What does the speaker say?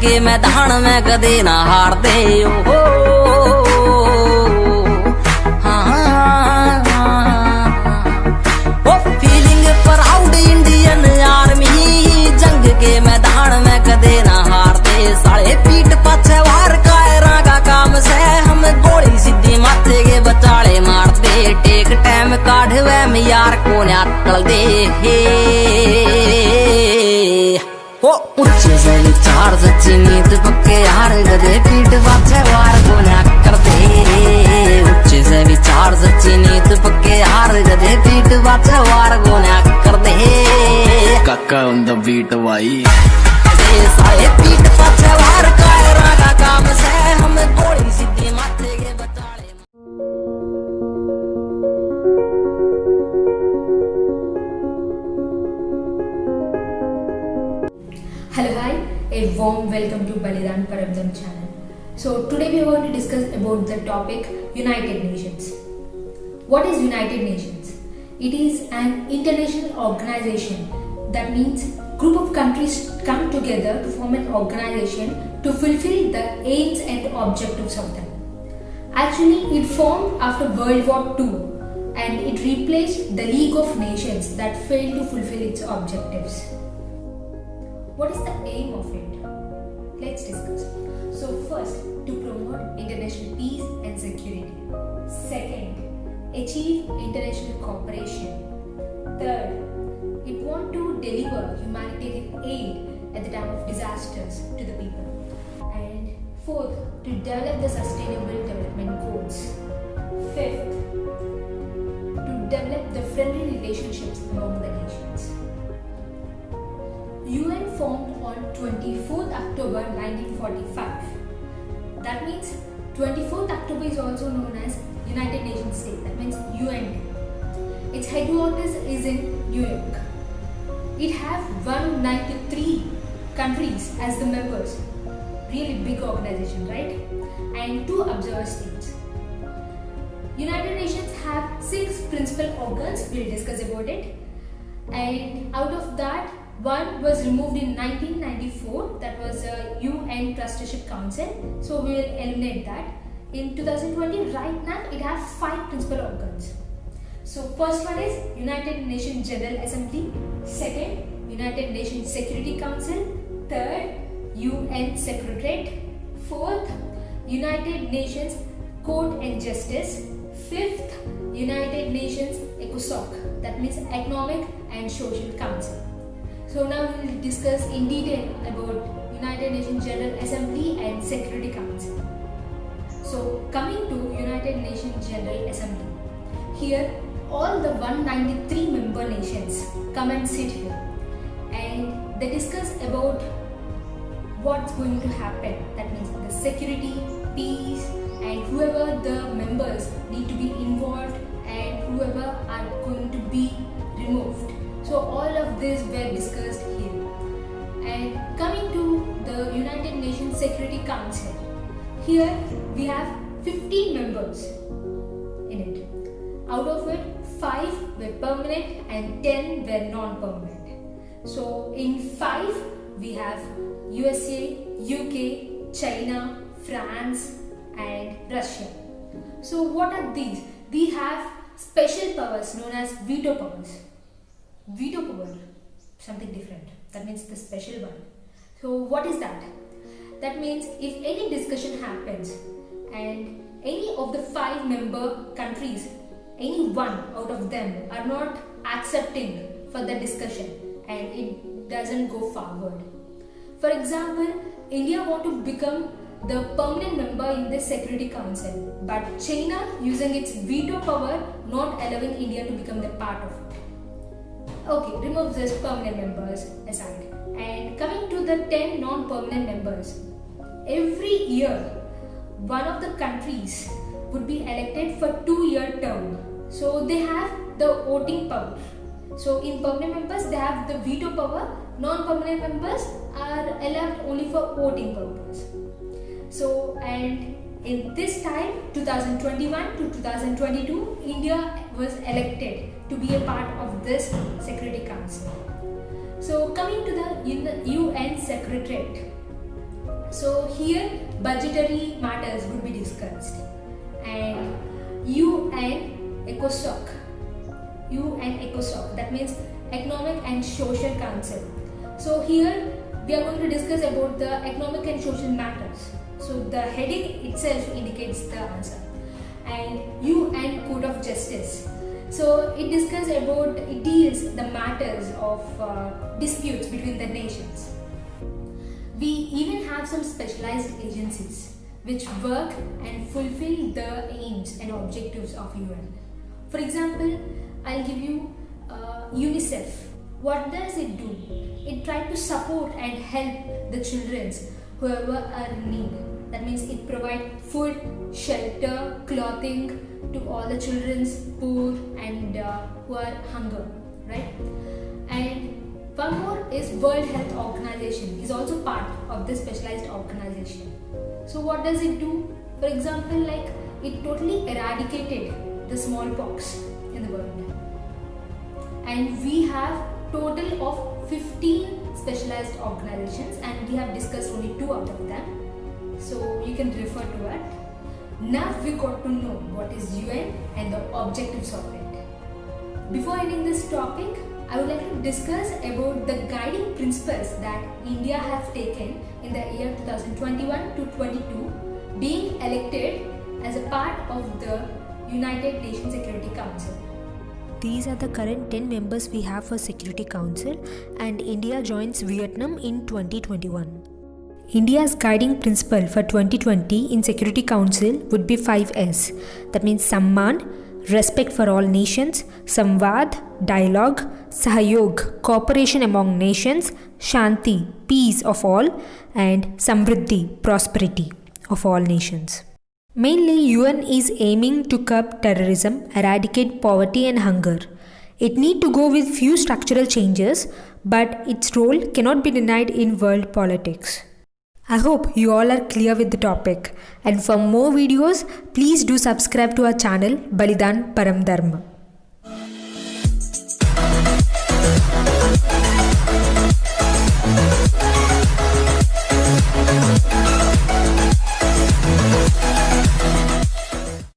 के मैदान में कदे ना हार दे हो। फीलिंग प्राउड इंडियन आर्मी, जंग के मैदान में कदे ना हार दे। साले पीठ पाछे वार कायरा का काम से हम गोली सीधी माथे के बचाले मार दे। टेक टाइम काढ़वे में यार को निकल दे हो। ऊंचे से विचार सच्ची नीत पक्के यार गधे पीठ पाछे वार को ना कर दे। ऊंचे से विचार सच्ची नीत पक्के यार गधे पीठ पाछे वार को ना कर दे। काका on the beat भाई। सारे पीठ पाछे वार कायरा का काम से हम गोली सीधी माथे के बचाले। Hello, hi, a warm welcome to Balidan Paramdam channel. So today we are going to discuss about the topic United Nations. What is United Nations? It is an international organization. That means group of countries come together to form an organization to fulfill the aims and objectives of them. Actually, it formed after World War II and it replaced the League of Nations that failed to fulfill its objectives. What is the aim of it? Let's discuss. So first, to promote international peace and security. Second, achieve international cooperation. Third, it wants to deliver humanitarian aid at the time of disasters to the people. And fourth, to develop the sustainable development goals. Fifth, to develop the friendly relationships among the nations. UN formed on 24th October 1945. That means 24th October is also known as United Nations Day. That means UN Day. Its headquarters is in New York. It has 193 countries as the members. Really big organization, right? And 2 observer states. United Nations have 6 principal organs. We'll discuss about it. And out of that, one was removed in 1994, that was a UN Trusteeship Council, so we will eliminate that. In 2020, right now it has 5 principal organs. So first one is United Nations General Assembly, second United Nations Security Council, third UN Secretariat, fourth United Nations Court and Justice, fifth United Nations ECOSOC, that means Economic and Social Council. So now we will discuss in detail about United Nations General Assembly and Security Council. So coming to United Nations General Assembly, here all the 193 member nations come and sit here and they discuss about what's going to happen. That means the security, peace, and whoever the members need to be involved and whoever are going to be removed. So all of this were discussed here. And coming to the United Nations Security Council, here we have 15 members in it. Out of it, 5 were permanent and 10 were non-permanent. So in 5 we have USA, UK, China, France and Russia. So what are these? These have special powers known as veto powers. Veto power, something different. That means the special one. So what is that? That means if any discussion happens and any of the 5 member countries, any one out of them are not accepting for the discussion and it doesn't go forward. For example, India want to become the permanent member in the Security Council, but China using its veto power not allowing India to become the part of it. Okay, remove these permanent members aside. And coming to the 10 non-permanent members, every year one of the countries would be elected for 2-year term. So they have the voting power. So in permanent members they have the veto power, non-permanent members are allowed only for voting purpose. So and in this time 2021 to 2022, India was elected to be a part of this Security Council. So coming to the UN Secretariat, So here budgetary matters would be discussed, and UN ECOSOC, that means Economic and Social Council. So here we are going to discuss about the economic and social matters. So the heading itself indicates the answer. And UN Court of Justice. So it deals the matters of disputes between the nations. We even have some specialized agencies which work and fulfill the aims and objectives of UN. For example, I'll give you UNICEF. What does it do? It tries to support and help the children whoever are in need. That means it provides food, shelter, clothing to all the children poor and who are hunger, right? And one more is World Health Organization is also part of this specialized organization. So what does it do? For example, like it totally eradicated the smallpox in the world. And we have total of 15 specialized organizations, and we have discussed only 2 out of them. So you can refer to it. Now we got to know what is UN and the objectives of it. Before ending this topic, I would like to discuss about the guiding principles that India has taken in the year 2021 to 22, being elected as a part of the United Nations Security Council. These are the current 10 members we have for Security Council, and India joins Vietnam in 2021. India's guiding principle for 2020 in Security Council would be 5S. That means Samman, respect for all nations; Samvad, dialogue; Sahayog, cooperation among nations; Shanti, peace of all; and Samriddhi, prosperity of all nations. Mainly, UN is aiming to curb terrorism, eradicate poverty and hunger. It need to go with few structural changes, but its role cannot be denied in world politics. I hope you all are clear with the topic, and for more videos, please do subscribe to our channel Balidan Param Dharma.